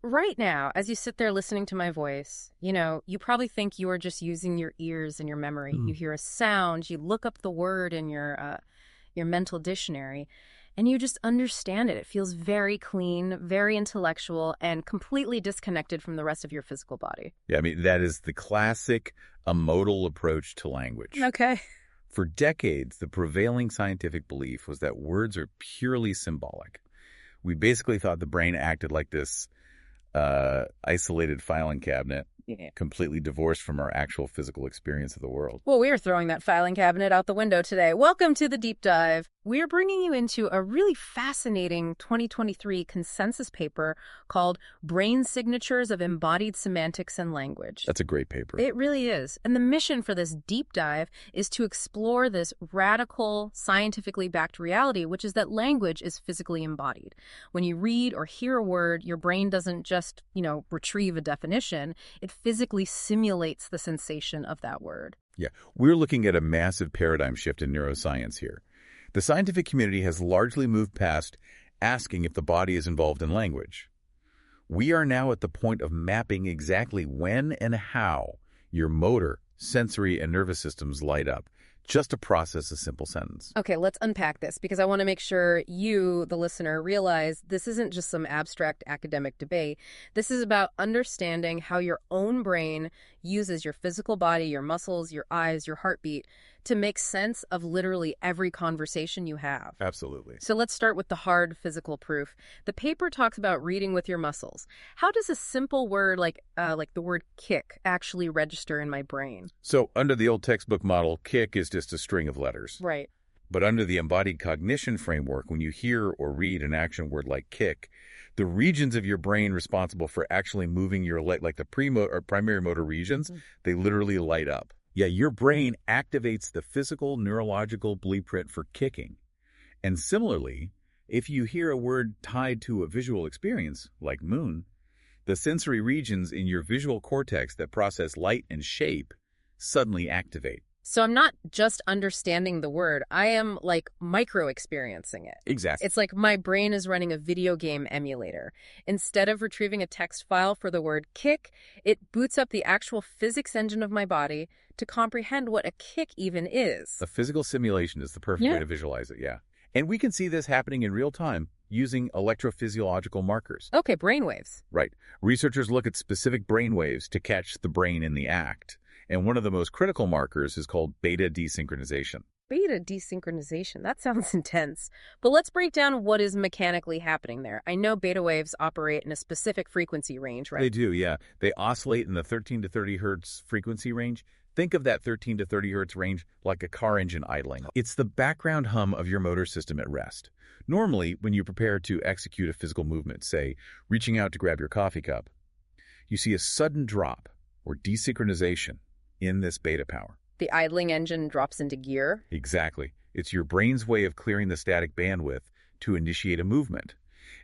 right now, as you sit there listening to my voice, you probably think you are just using your ears and your memory. You hear a sound, you look up the word in your mental dictionary, and you just understand it. It feels very clean, very intellectual, and completely disconnected from the rest of your physical body. Yeah, I mean, that is the classic modal approach to language. Okay. For decades, the prevailing scientific belief was that words are purely symbolic. We basically thought the brain acted like this isolated filing cabinet, completely divorced from our actual physical experience of the world. Well, we are throwing that filing cabinet out the window today. Welcome to the Deep Dive. We're bringing you into a really fascinating 2023 consensus paper called Brain Signatures of Embodied Semantics and Language. That's a great paper. It really is. And the mission for this deep dive is to explore this radical, scientifically backed reality, which is that language is physically embodied. When you read or hear a word, your brain doesn't just, retrieve a definition. It physically simulates the sensation of that word. Yeah, we're looking at a massive paradigm shift in neuroscience here. The scientific community has largely moved past asking if the body is involved in language. We are now at the point of mapping exactly when and how your motor, sensory, and nervous systems light up, just to process a simple sentence. Okay, let's unpack this because I want to make sure you, the listener, realize this isn't just some abstract academic debate. This is about understanding how your own brain uses your physical body, your muscles, your eyes, your heartbeat to make sense of literally every conversation you have. Absolutely. So let's start with the hard physical proof. The paper talks about reading with your muscles. How does a simple word like the word kick actually register in my brain? So under the old textbook model, kick is just a string of letters. Right. But under the embodied cognition framework, when you hear or read an action word like kick, the regions of your brain responsible for actually moving your leg, like the primary motor regions, they literally light up. Yeah, your brain activates the physical neurological blueprint for kicking. And similarly, if you hear a word tied to a visual experience, like moon, the sensory regions in your visual cortex that process light and shape suddenly activate. So I'm not just understanding the word, I am micro-experiencing it. Exactly. It's like my brain is running a video game emulator. Instead of retrieving a text file for the word kick, it boots up the actual physics engine of my body to comprehend what a kick even is. A physical simulation is the perfect way to visualize it, yeah. And we can see this happening in real time using electrophysiological markers. Okay, brainwaves. Right. Researchers look at specific brainwaves to catch the brain in the act. And one of the most critical markers is called beta desynchronization. Beta desynchronization. That sounds intense. But let's break down what is mechanically happening there. I know beta waves operate in a specific frequency range, right? They do, yeah. They oscillate in the 13 to 30 hertz frequency range. Think of that 13 to 30 hertz range like a car engine idling. It's the background hum of your motor system at rest. Normally, when you prepare to execute a physical movement, say, reaching out to grab your coffee cup, you see a sudden drop or desynchronization in this beta power. The idling engine drops into gear? Exactly. It's your brain's way of clearing the static bandwidth to initiate a movement.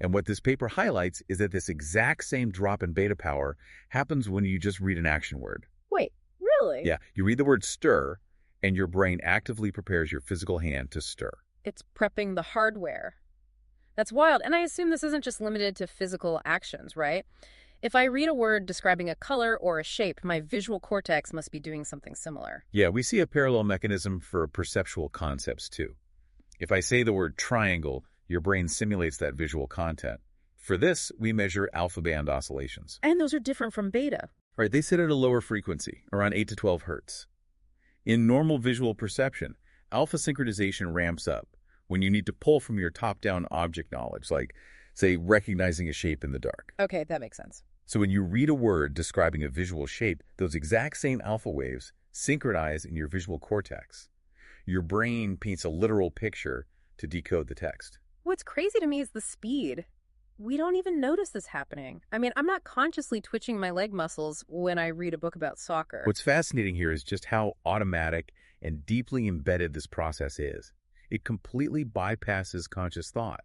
And what this paper highlights is that this exact same drop in beta power happens when you just read an action word. Wait, really? Yeah, you read the word stir, and your brain actively prepares your physical hand to stir. It's prepping the hardware. That's wild. And I assume this isn't just limited to physical actions, right? If I read a word describing a color or a shape, my visual cortex must be doing something similar. Yeah, we see a parallel mechanism for perceptual concepts, too. If I say the word triangle, your brain simulates that visual content. For this, we measure alpha band oscillations. And those are different from beta. Right, they sit at a lower frequency, around 8 to 12 hertz. In normal visual perception, alpha synchronization ramps up when you need to pull from your top-down object knowledge, like, say, recognizing a shape in the dark. Okay, that makes sense. So when you read a word describing a visual shape, those exact same alpha waves synchronize in your visual cortex. Your brain paints a literal picture to decode the text. What's crazy to me is the speed. We don't even notice this happening. I mean, I'm not consciously twitching my leg muscles when I read a book about soccer. What's fascinating here is just how automatic and deeply embedded this process is. It completely bypasses conscious thought.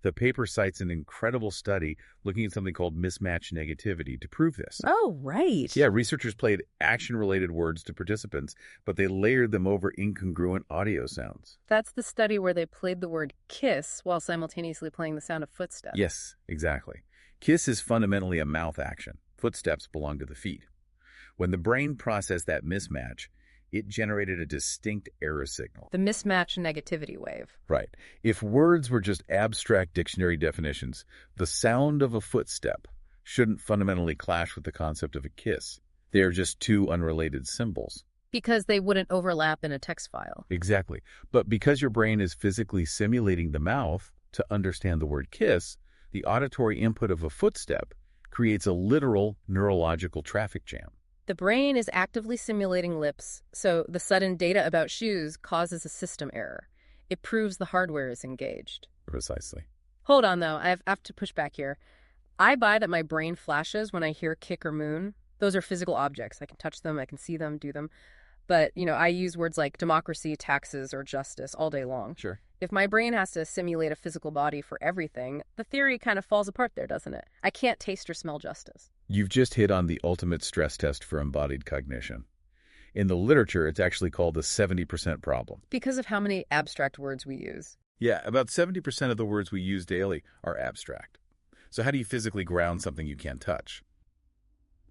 The paper cites an incredible study looking at something called mismatch negativity to prove this. Oh, right. Yeah, researchers played action-related words to participants, but they layered them over incongruent audio sounds. That's the study where they played the word kiss while simultaneously playing the sound of footsteps. Yes, exactly. Kiss is fundamentally a mouth action. Footsteps belong to the feet. When the brain processed that mismatch, it generated a distinct error signal. The mismatch negativity wave. Right. If words were just abstract dictionary definitions, the sound of a footstep shouldn't fundamentally clash with the concept of a kiss. They are just two unrelated symbols. Because they wouldn't overlap in a text file. Exactly. But because your brain is physically simulating the mouth to understand the word kiss, the auditory input of a footstep creates a literal neurological traffic jam. The brain is actively simulating lips, so the sudden data about shoes causes a system error. It proves the hardware is engaged. Precisely. Hold on, though. I have to push back here. I buy that my brain flashes when I hear kick or moon. Those are physical objects. I can touch them, I can see them, do them. But, I use words like democracy, taxes, or justice all day long. Sure. If my brain has to simulate a physical body for everything, the theory kind of falls apart there, doesn't it? I can't taste or smell justice. You've just hit on the ultimate stress test for embodied cognition. In the literature, it's actually called the 70% problem. Because of how many abstract words we use. Yeah, about 70% of the words we use daily are abstract. So how do you physically ground something you can't touch?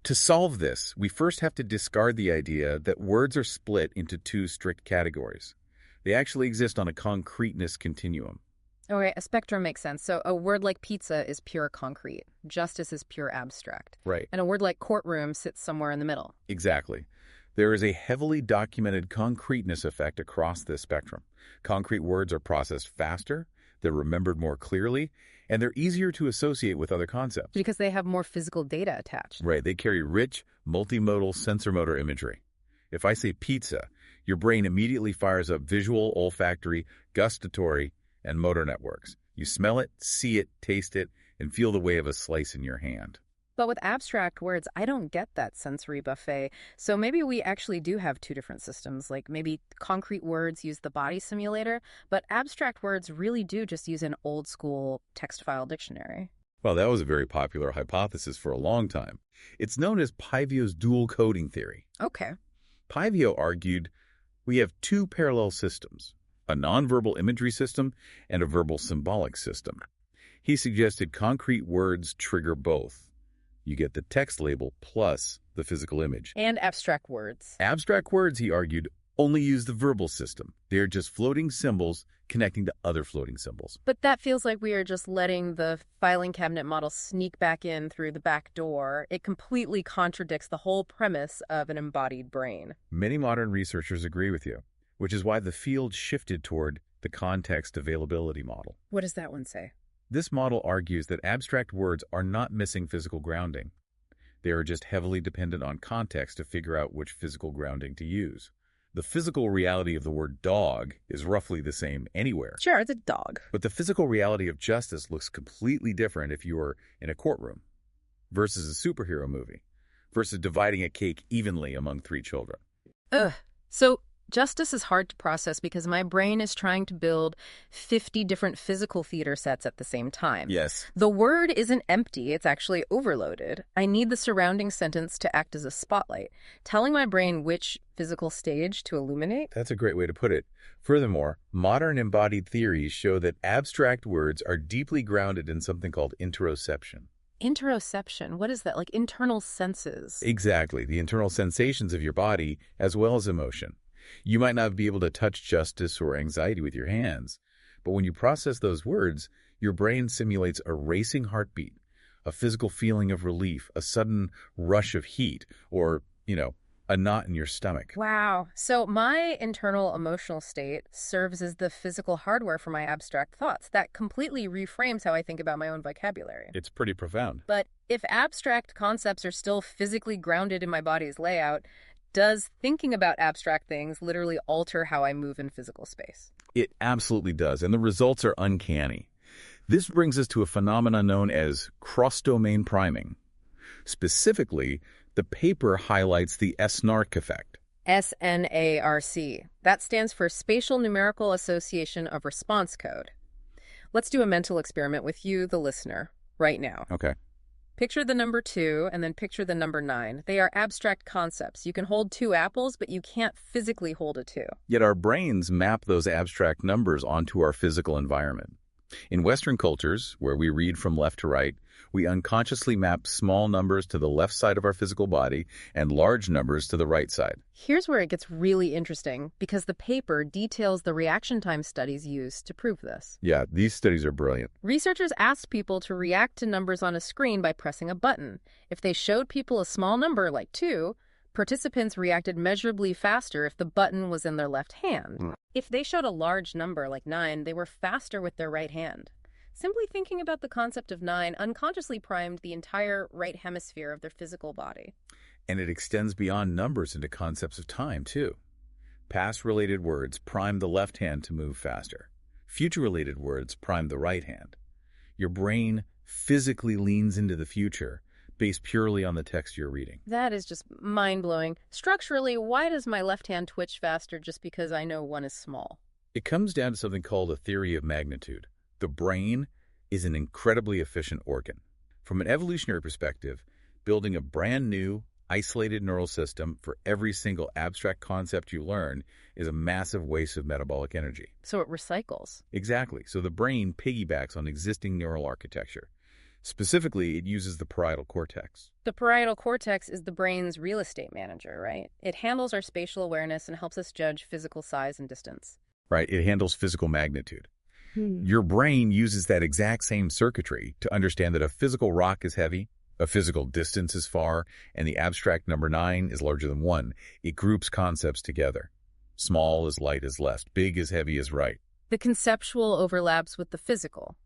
To solve this, we first have to discard the idea that words are split into two strict categories. They actually exist on a concreteness continuum. Okay, a spectrum makes sense. So a word like pizza is pure concrete. Justice is pure abstract. Right. And a word like courtroom sits somewhere in the middle. Exactly. There is a heavily documented concreteness effect across this spectrum. Concrete words are processed faster, they're remembered more clearly, and they're easier to associate with other concepts. Because they have more physical data attached. Right. They carry rich, multimodal sensor-motor imagery. If I say pizza, your brain immediately fires up visual, olfactory, gustatory, and motor networks. You smell it, see it, taste it, and feel the weight of a slice in your hand. But with abstract words, I don't get that sensory buffet. So maybe we actually do have two different systems. Like maybe concrete words use the body simulator, but abstract words really do just use an old school text file dictionary. Well, that was a very popular hypothesis for a long time. It's known as Paivio's dual coding theory. Okay. Paivio argued we have two parallel systems, a nonverbal imagery system and a verbal symbolic system. He suggested concrete words trigger both. You get the text label plus the physical image. And abstract words. Abstract words, he argued, only use the verbal system. They are just floating symbols connecting to other floating symbols. But that feels like we are just letting the filing cabinet model sneak back in through the back door. It completely contradicts the whole premise of an embodied brain. Many modern researchers agree with you, which is why the field shifted toward the context availability model. What does that one say? This model argues that abstract words are not missing physical grounding. They are just heavily dependent on context to figure out which physical grounding to use. The physical reality of the word dog is roughly the same anywhere. Sure, it's a dog. But the physical reality of justice looks completely different if you are in a courtroom versus a superhero movie versus dividing a cake evenly among 3 children. Ugh. So justice is hard to process because my brain is trying to build 50 different physical theater sets at the same time. Yes. The word isn't empty, it's actually overloaded. I need the surrounding sentence to act as a spotlight, telling my brain which physical stage to illuminate. That's a great way to put it. Furthermore, modern embodied theories show that abstract words are deeply grounded in something called interoception. Interoception, what is that? Like internal senses? Exactly, the internal sensations of your body as well as emotion. You might not be able to touch justice or anxiety with your hands, but when you process those words, your brain simulates a racing heartbeat, a physical feeling of relief, a sudden rush of heat, or, a knot in your stomach. Wow. So my internal emotional state serves as the physical hardware for my abstract thoughts. That completely reframes how I think about my own vocabulary. It's pretty profound. But if abstract concepts are still physically grounded in my body's layout, does thinking about abstract things literally alter how I move in physical space? It absolutely does, and the results are uncanny. This brings us to a phenomenon known as cross-domain priming. Specifically, the paper highlights the SNARC effect. SNARC. That stands for Spatial Numerical Association of Response Code. Let's do a mental experiment with you, the listener, right now. Okay. Picture the number 2 and then picture the number 9. They are abstract concepts. You can hold 2 apples, but you can't physically hold a 2. Yet our brains map those abstract numbers onto our physical environment. In Western cultures, where we read from left to right, we unconsciously map small numbers to the left side of our physical body and large numbers to the right side. Here's where it gets really interesting, because the paper details the reaction time studies used to prove this. Yeah, these studies are brilliant. Researchers asked people to react to numbers on a screen by pressing a button. If they showed people a small number like 2, participants reacted measurably faster if the button was in their left hand. If they showed a large number like 9, they were faster with their right hand. Simply thinking about the concept of 9 unconsciously primed the entire right hemisphere of their physical body. And it extends beyond numbers into concepts of time, too. Past-related words prime the left hand to move faster. Future-related words prime the right hand. Your brain physically leans into the future based purely on the text you're reading. That is just mind-blowing. Structurally, why does my left hand twitch faster just because I know one is small? It comes down to something called a theory of magnitude. The brain is an incredibly efficient organ. From an evolutionary perspective, building a brand new, isolated neural system for every single abstract concept you learn is a massive waste of metabolic energy. So it recycles. Exactly. So the brain piggybacks on existing neural architecture. Specifically, it uses the parietal cortex. The parietal cortex is the brain's real estate manager, right? It handles our spatial awareness and helps us judge physical size and distance. Right. It handles physical magnitude. Your brain uses that exact same circuitry to understand that a physical rock is heavy, a physical distance is far, and the abstract number 9 is larger than 1. It groups concepts together. Small is light is left, big is heavy is right. The conceptual overlaps with the physical.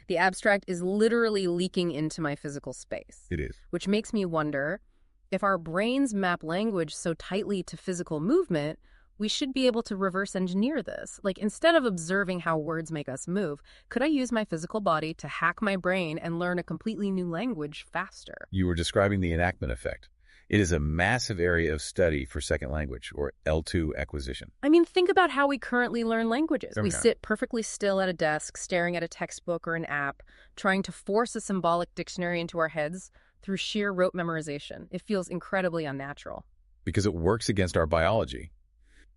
The abstract is literally leaking into my physical space. It is. Which makes me wonder, if our brains map language so tightly to physical movement, we should be able to reverse engineer this. Like, instead of observing how words make us move, could I use my physical body to hack my brain and learn a completely new language faster? You were describing the enactment effect. It is a massive area of study for second language, or L2 acquisition. I mean, think about how we currently learn languages. Okay. We sit perfectly still at a desk, staring at a textbook or an app, trying to force a symbolic dictionary into our heads through sheer rote memorization. It feels incredibly unnatural. Because it works against our biology.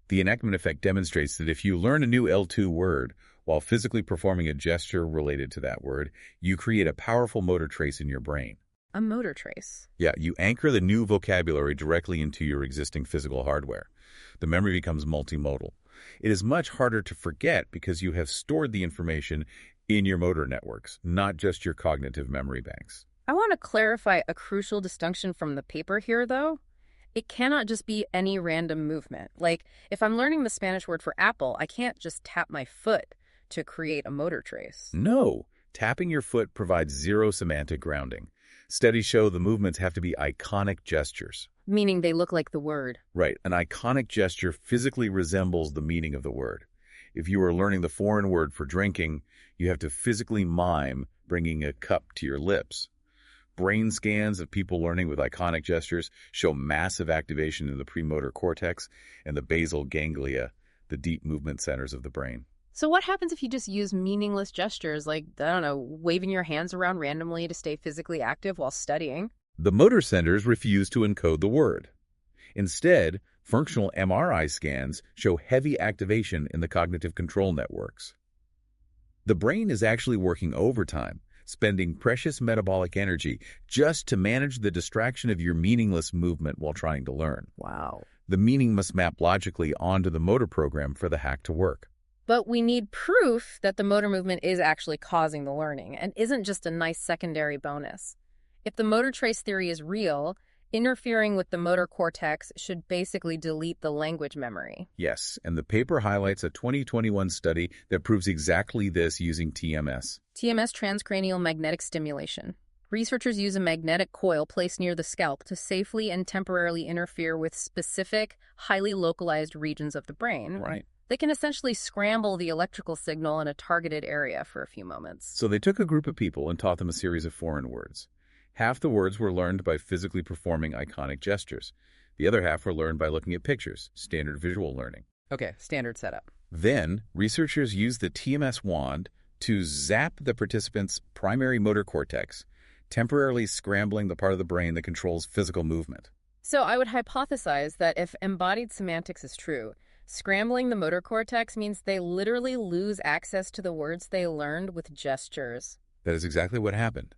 The enactment effect demonstrates that if you learn a new L2 word while physically performing a gesture related to that word, you create a powerful motor trace in your brain. A motor trace? Yeah, you anchor the new vocabulary directly into your existing physical hardware. The memory becomes multimodal. It is much harder to forget because you have stored the information in your motor networks, not just your cognitive memory banks. I want to clarify a crucial distinction from the paper here, though. It cannot just be any random movement. Like, if I'm learning the Spanish word for apple, I can't just tap my foot to create a motor trace. No, tapping your foot provides zero semantic grounding. Studies show the movements have to be iconic gestures. Meaning they look like the word. Right, an iconic gesture physically resembles the meaning of the word. If you are learning the foreign word for drinking, you have to physically mime bringing a cup to your lips. Brain scans of people learning with iconic gestures show massive activation in the premotor cortex and the basal ganglia, the deep movement centers of the brain. So what happens if you just use meaningless gestures like, I don't know, waving your hands around randomly to stay physically active while studying? The motor centers refuse to encode the word. Instead, functional MRI scans show heavy activation in the cognitive control networks. The brain is actually working overtime, spending precious metabolic energy just to manage the distraction of your meaningless movement while trying to learn. Wow. The meaning must map logically onto the motor program for the hack to work. But we need proof that the motor movement is actually causing the learning and isn't just a nice secondary bonus. If the motor trace theory is real, interfering with the motor cortex should basically delete the language memory. Yes, and the paper highlights a 2021 study that proves exactly this using TMS. TMS, transcranial magnetic stimulation. Researchers use a magnetic coil placed near the scalp to safely and temporarily interfere with specific, highly localized regions of the brain. Right. They can essentially scramble the electrical signal in a targeted area for a few moments. So they took a group of people and taught them a series of foreign words. Half the words were learned by physically performing iconic gestures. The other half were learned by looking at pictures, standard visual learning. Okay, standard setup. Then, researchers used the TMS wand to zap the participants' primary motor cortex, temporarily scrambling the part of the brain that controls physical movement. So I would hypothesize that if embodied semantics is true, Scrambling the motor cortex means they literally lose access to the words they learned with gestures. That is exactly what happened.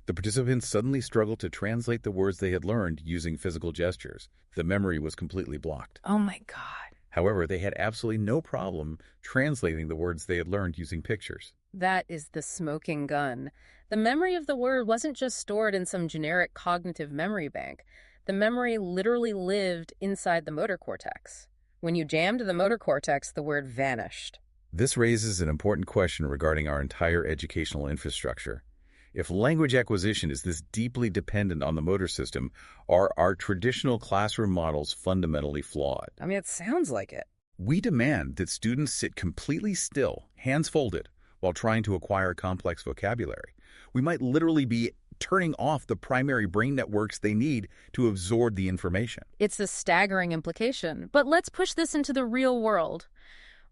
The participants suddenly struggled to translate the words they had learned using physical gestures. The memory was completely blocked. Oh my God. However, they had absolutely no problem translating the words they had learned using pictures. That is the smoking gun. The memory of the word wasn't just stored in some generic cognitive memory bank. The memory literally lived inside the motor cortex. When you jammed the motor cortex, the word vanished. This raises an important question regarding our entire educational infrastructure. If language acquisition is this deeply dependent on the motor system, are our traditional classroom models fundamentally flawed? I mean, it sounds like it. We demand that students sit completely still, hands folded, while trying to acquire complex vocabulary. We might literally be turning off the primary brain networks they need to absorb the information. It's a staggering implication, but let's push this into the real world.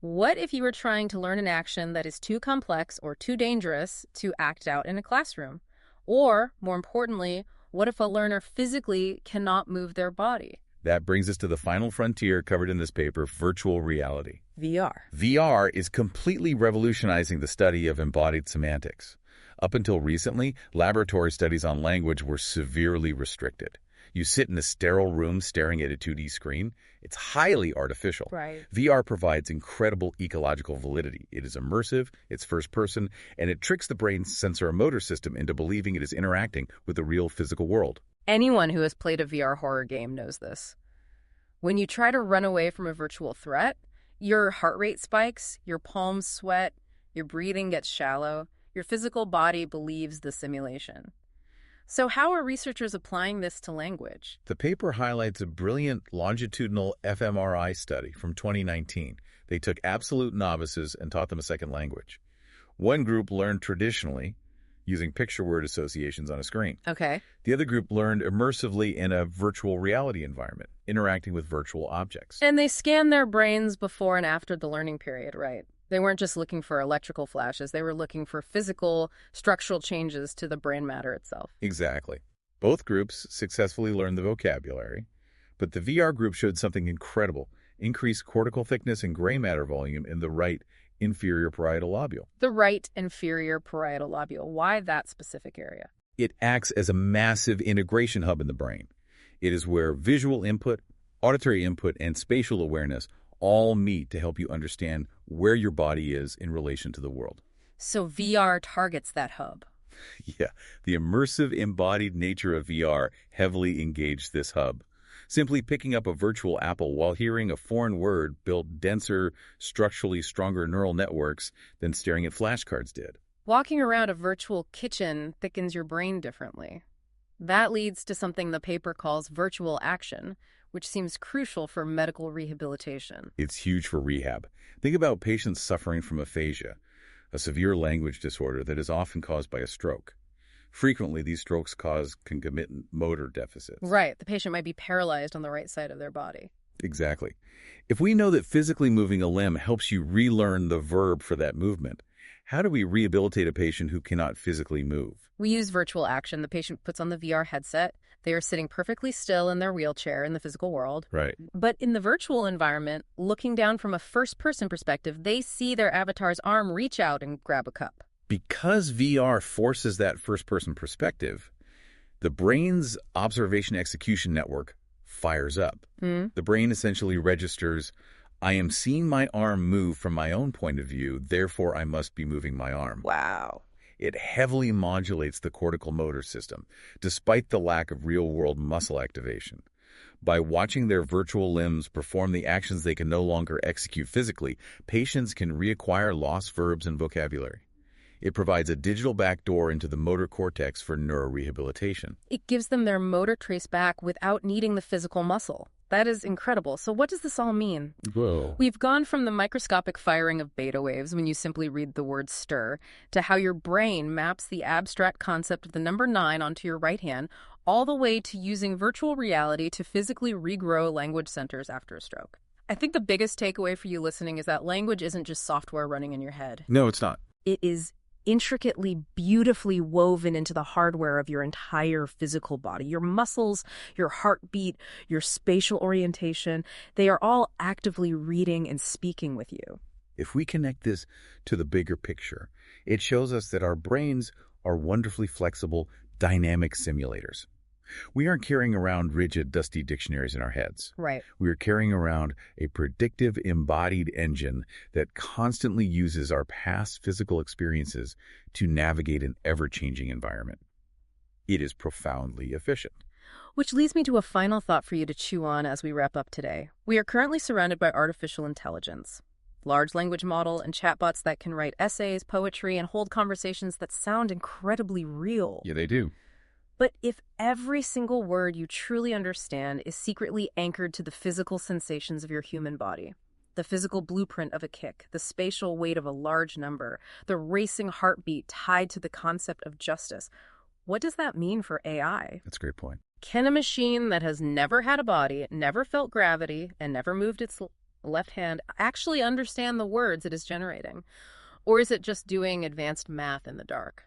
What if you were trying to learn an action that is too complex or too dangerous to act out in a classroom? Or, more importantly, what if a learner physically cannot move their body? That brings us to the final frontier covered in this paper, virtual reality. VR. VR is completely revolutionizing the study of embodied semantics. Up until recently, laboratory studies on language were severely restricted. You sit in a sterile room staring at a 2D screen. It's highly artificial. Right. VR provides incredible ecological validity. It is immersive, it's first person, and it tricks the brain's sensor-motor system into believing it is interacting with the real physical world. Anyone who has played a VR horror game knows this. When you try to run away from a virtual threat, your heart rate spikes, your palms sweat, your breathing gets shallow, your physical body believes the simulation. So how are researchers applying this to language? The paper highlights a brilliant longitudinal fMRI study from 2019. They took absolute novices and taught them a second language. One group learned traditionally, using picture word associations on a screen. Okay. The other group learned immersively in a virtual reality environment, interacting with virtual objects. And they scanned their brains before and after the learning period, right? They weren't just looking for electrical flashes. They were looking for physical, structural changes to the brain matter itself. Exactly. Both groups successfully learned the vocabulary, but the VR group showed something incredible: increased cortical thickness and gray matter volume in the right inferior parietal lobule. The right inferior parietal lobule. Why that specific area? It acts as a massive integration hub in the brain. It is where visual input, auditory input, and spatial awareness all meet to help you understand where your body is in relation to the world. So VR targets that hub. Yeah, the immersive embodied nature of VR heavily engaged this hub. Simply picking up a virtual apple while hearing a foreign word built denser, structurally stronger neural networks than staring at flashcards did. Walking around a virtual kitchen thickens your brain differently. That leads to something the paper calls virtual action, which seems crucial for medical rehabilitation. It's huge for rehab. Think about patients suffering from aphasia, a severe language disorder that is often caused by a stroke. Frequently, these strokes cause concomitant motor deficits. Right. The patient might be paralyzed on the right side of their body. Exactly. If we know that physically moving a limb helps you relearn the verb for that movement, how do we rehabilitate a patient who cannot physically move? We use virtual action. The patient puts on the VR headset. They are sitting perfectly still in their wheelchair in the physical world. Right. But in the virtual environment, looking down from a first-person perspective, they see their avatar's arm reach out and grab a cup. Because VR forces that first-person perspective, the brain's observation-execution network fires up. The brain essentially registers, I am seeing my arm move from my own point of view, therefore I must be moving my arm. Wow. It heavily modulates the cortical motor system, despite the lack of real-world muscle activation. By watching their virtual limbs perform the actions they can no longer execute physically, patients can reacquire lost verbs and vocabulary. It provides a digital backdoor into the motor cortex for neurorehabilitation. It gives them their motor trace back without needing the physical muscle. That is incredible. So what does this all mean? Whoa. We've gone from the microscopic firing of beta waves when you simply read the word stir to how your brain maps the abstract concept of the number 9 onto your right hand, all the way to using virtual reality to physically regrow language centers after a stroke. I think the biggest takeaway for you listening is that language isn't just software running in your head. No, it's not. It is intricately, beautifully woven into the hardware of your entire physical body. Your muscles, your heartbeat, your spatial orientation, they are all actively reading and speaking with you. If we connect this to the bigger picture, it shows us that our brains are wonderfully flexible, dynamic simulators. We aren't carrying around rigid, dusty dictionaries in our heads. Right. We are carrying around a predictive, embodied engine that constantly uses our past physical experiences to navigate an ever-changing environment. It is profoundly efficient. Which leads me to a final thought for you to chew on as we wrap up today. We are currently surrounded by artificial intelligence. Large language model and chatbots that can write essays, poetry, and hold conversations that sound incredibly real. Yeah, they do. But if every single word you truly understand is secretly anchored to the physical sensations of your human body, the physical blueprint of a kick, the spatial weight of a large number, the racing heartbeat tied to the concept of justice, what does that mean for AI? That's a great point. Can a machine that has never had a body, never felt gravity, and never moved its left hand actually understand the words it is generating? Or is it just doing advanced math in the dark?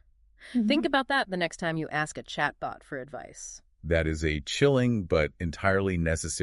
Think about that the next time you ask a chatbot for advice. That is a chilling but entirely necessary